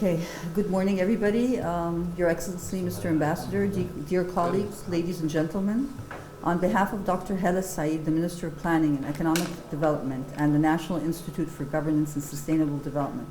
Okay, good morning, everybody. Your Excellency, Mr. Ambassador, dear colleagues, ladies and gentlemen. On behalf of Dr. Hella Said, the Minister of Planning and Economic Development and the National Institute for Governance and Sustainable Development,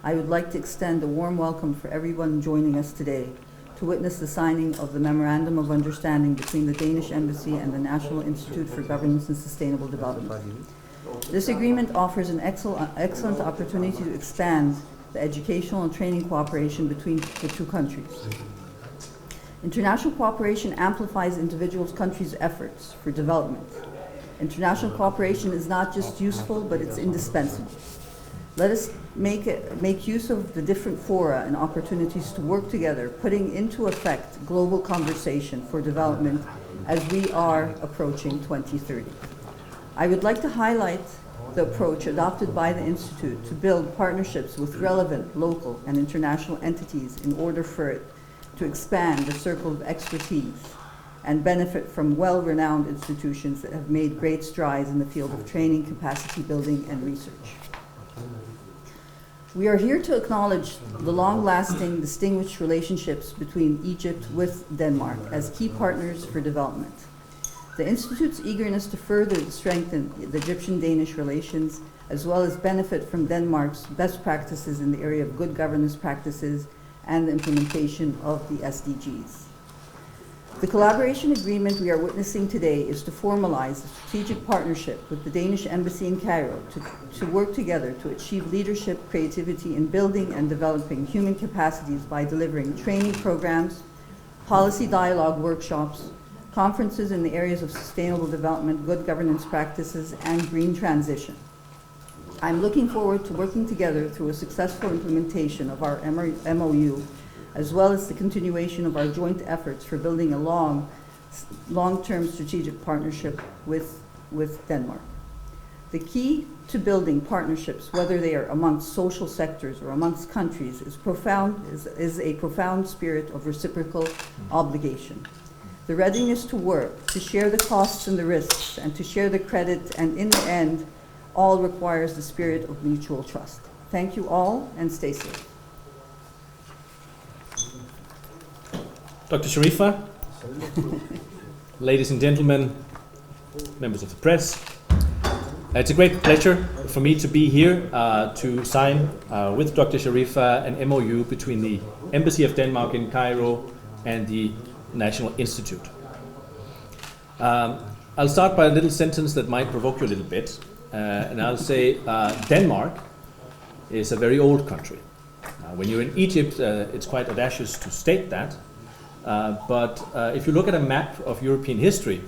I would like to extend a warm welcome for everyone joining us today to witness the signing of the Memorandum of Understanding between the Danish Embassy and the National Institute for Governance and Sustainable Development. This agreement offers an excellent opportunity to expand the educational and training cooperation between the two countries. International cooperation amplifies individual countries' efforts for development. International cooperation is not just useful, but it's indispensable. Let us make use of the different fora and opportunities to work together, putting into effect global conversation for development as we are approaching 2030. I would like to highlight the approach adopted by the Institute to build partnerships with relevant local and international entities in order for it to expand the circle of expertise and benefit from well-renowned institutions that have made great strides in the field of training, capacity building, and research. We are here to acknowledge the long-lasting, distinguished relationships between Egypt with Denmark as key partners for development. The Institute's eagerness to further strengthen the Egyptian-Danish relations, as well as benefit from Denmark's best practices in the area of good governance practices and the implementation of the SDGs. The collaboration agreement we are witnessing today is to formalize a strategic partnership with the Danish Embassy in Cairo to work together to achieve leadership, creativity in building and developing human capacities by delivering training programs, policy dialogue workshops, conferences in the areas of sustainable development, good governance practices, and green transition. I'm looking forward to working together through a successful implementation of our MOU, as well as the continuation of our joint efforts for building a long-term strategic partnership with Denmark. The key to building partnerships, whether they are amongst social sectors or amongst countries, is a profound spirit of reciprocal obligation. The readiness to work, to share the costs and the risks, and to share the credit, and in the end, all requires the spirit of mutual trust. Thank you all, and stay safe. Dr. Sharifa, ladies and gentlemen, members of the press, it's a great pleasure for me to be here to sign with Dr. Sharifa an MOU between the Embassy of Denmark in Cairo and the National Institute. I'll start by a little sentence that might provoke you a little bit, and I'll say Denmark is a very old country. When you're in Egypt, it's quite audacious to state that, but if you look at a map of European history,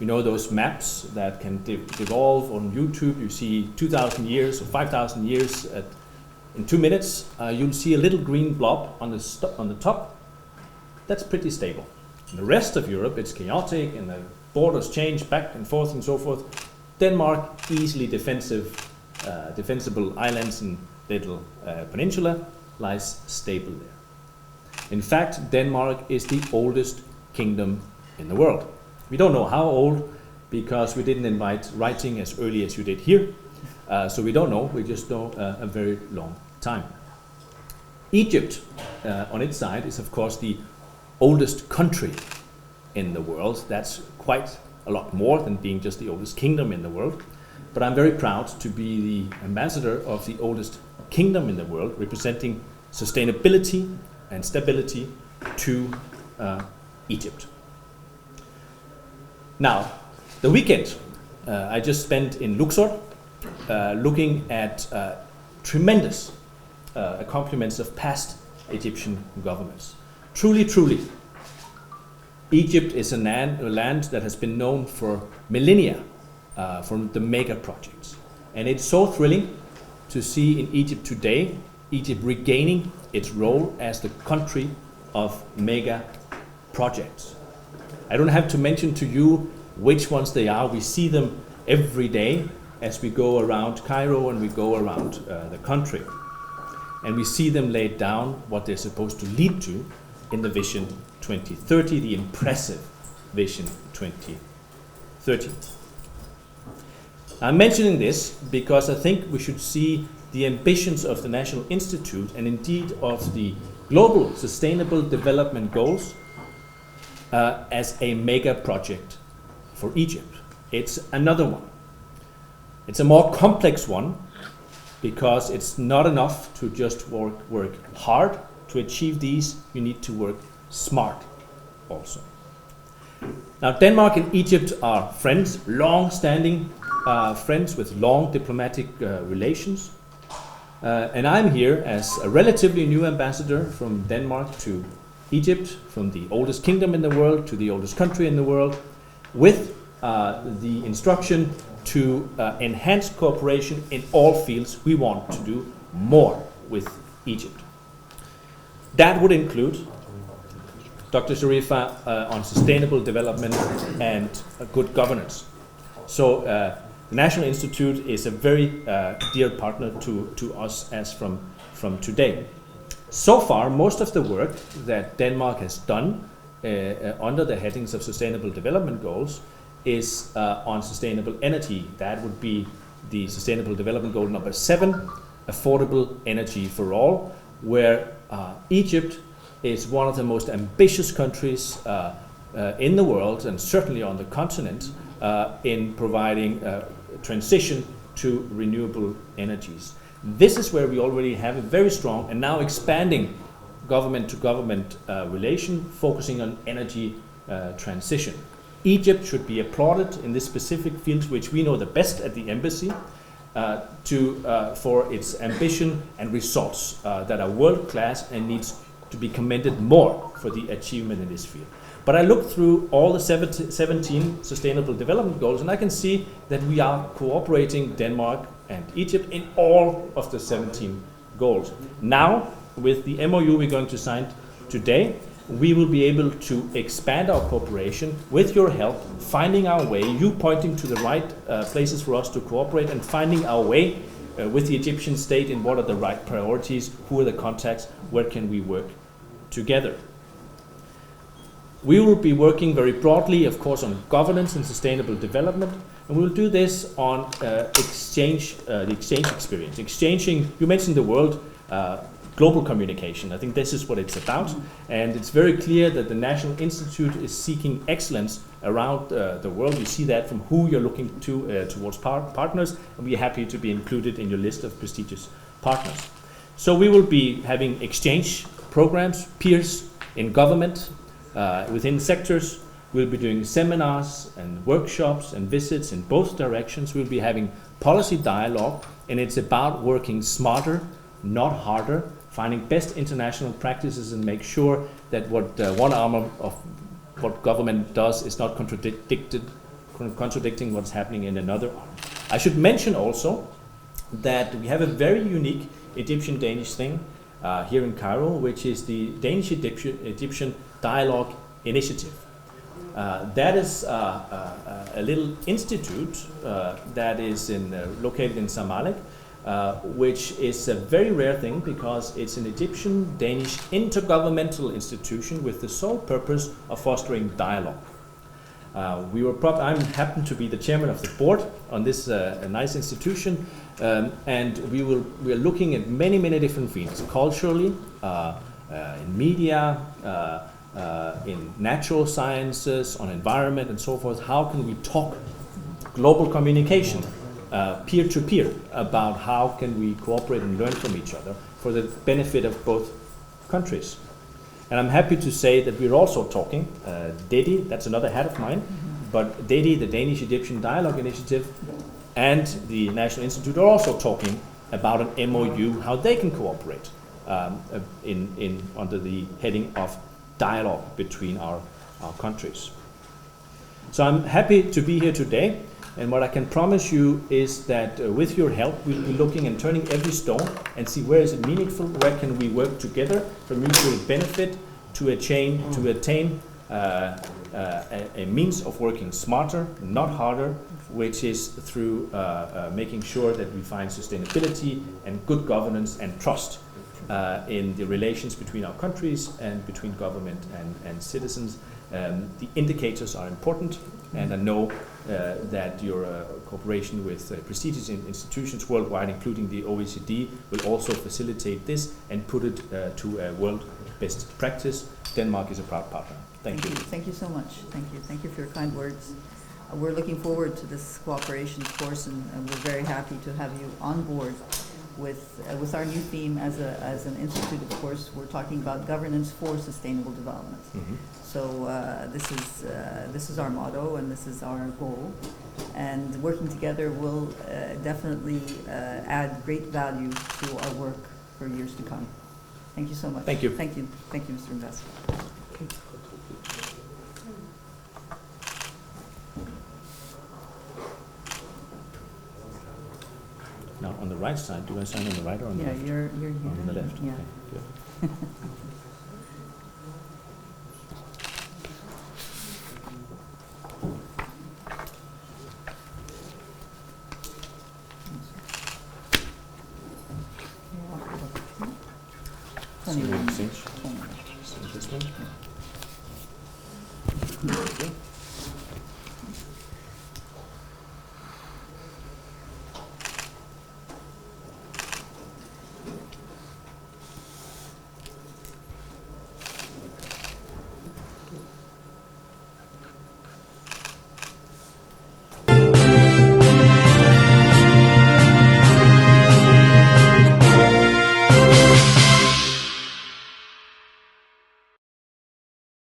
you know those maps that can devolve on YouTube. You see 2,000 years or 5,000 years in 2 minutes. You'll see a little green blob on the top. That's pretty stable. In the rest of Europe, it's chaotic and the borders change back and forth and so forth. Denmark, easily defensible islands and little peninsula, lies stable there. In fact, Denmark is the oldest kingdom in the world. We don't know how old because we didn't invite writing as early as you did here. So we don't know, we just know a very long time. Egypt, on its side, is of course the oldest country in the world. That's quite a lot more than being just the oldest kingdom in the world. But I'm very proud to be the ambassador of the oldest kingdom in the world, representing sustainability and stability to Egypt. Now, the weekend I just spent in Luxor looking at tremendous accomplishments of past Egyptian governments. Truly, Egypt is a land that has been known for millennia from the mega projects. And it's so thrilling to see in Egypt today, Egypt regaining its role as the country of mega projects. I don't have to mention to you which ones they are. We see them every day as we go around Cairo and we go around the country. And we see them laid down what they're supposed to lead to in the Vision 2030, the impressive Vision 2030. I'm mentioning this because I think we should see the ambitions of the National Institute and indeed of the Global Sustainable Development Goals as a mega project for Egypt. It's another one. It's a more complex one because it's not enough to just work hard to achieve these. You need to work smart also. Now, Denmark and Egypt are friends, long-standing friends with long diplomatic relations. And I'm here as a relatively new ambassador from Denmark to Egypt, from the oldest kingdom in the world to the oldest country in the world, with the instruction to enhance cooperation in all fields. We want to do more with Egypt. That would include Dr. Sharifa on sustainable development and good governance. So the National Institute is a very dear partner to us as from today. So far, most of the work that Denmark has done under the headings of Sustainable Development Goals is on sustainable energy. That would be the Sustainable Development Goal number 7, affordable energy for all, where Egypt is one of the most ambitious countries in the world and certainly on the continent in providing transition to renewable energies. This is where we already have a very strong and now expanding government-to-government relation focusing on energy transition. Egypt should be applauded in this specific field, which we know the best at the embassy, for its ambition and results that are world-class and needs to be commended more for the achievement in this field. But I looked through all the 17 Sustainable Development Goals, and I can see that we are cooperating, Denmark and Egypt, in all of the 17 goals. Now, with the MOU we're going to sign today, we will be able to expand our cooperation with your help, finding our way, you pointing to the right places for us to cooperate, and finding our way with the Egyptian state in what are the right priorities, who are the contacts, where can we work together. We will be working very broadly, of course, on governance and sustainable development, and we'll do this on the exchange experience. Exchanging, you mentioned the word, global communication. I think this is what it's about, and it's very clear that the National Institute is seeking excellence around the world. You see that from who you're looking to towards partners, and we're happy to be included in your list of prestigious partners. So we will be having exchange programs, peers in government, within sectors. We'll be doing seminars and workshops and visits in both directions. We'll be having policy dialogue, and it's about working smarter, not harder, finding best international practices and make sure that what one arm of what government does is not contradicting what's happening in another arm. I should mention also that we have a very unique Egyptian-Danish thing here in Cairo, which is the Danish-Egyptian Dialogue Initiative. That is a little institute that is located in Zamalek, which is a very rare thing because it's an Egyptian-Danish intergovernmental institution with the sole purpose of fostering dialogue. I happen to be the chairman of the board on this nice institution, and we are looking at many different fields, culturally, in media, in natural sciences, on environment and so forth. How can we talk global communication, peer-to-peer, about how can we cooperate and learn from each other for the benefit of both countries. And I'm happy to say that we're also talking, DEDI, that's another hat of mine, but DEDI, the Danish-Egyptian Dialogue Initiative, and the National Institute are also talking about an MOU, how they can cooperate under the heading of dialogue between our countries. So I'm happy to be here today, and what I can promise you is that with your help we'll be looking and turning every stone and see where is it meaningful, where can we work together for mutual benefit to attain a means of working smarter, not harder, which is through making sure that we find sustainability and good governance and trust in the relations between our countries and between government and citizens. The indicators are important, and I know that your cooperation with prestigious institutions worldwide, including the OECD, will also facilitate this and put it to a world best practice. Denmark is a proud partner. Thank you. Thank you so much. Thank you. Thank you for your kind words. We're looking forward to this cooperation, of course, and we're very happy to have you on board with our new theme as an institute. Of course, we're talking about governance for sustainable development. Mm-hmm. So this is our motto and this is our goal. And working together will definitely add great value to our work for years to come. Thank you so much. Thank you. Thank you. Thank you, Mr. Ambassador. Now, on the right side, do I sign on the right or on the left? Yeah, you're here. On the left. Yeah. Okay, good. So we exchange this one. There we go.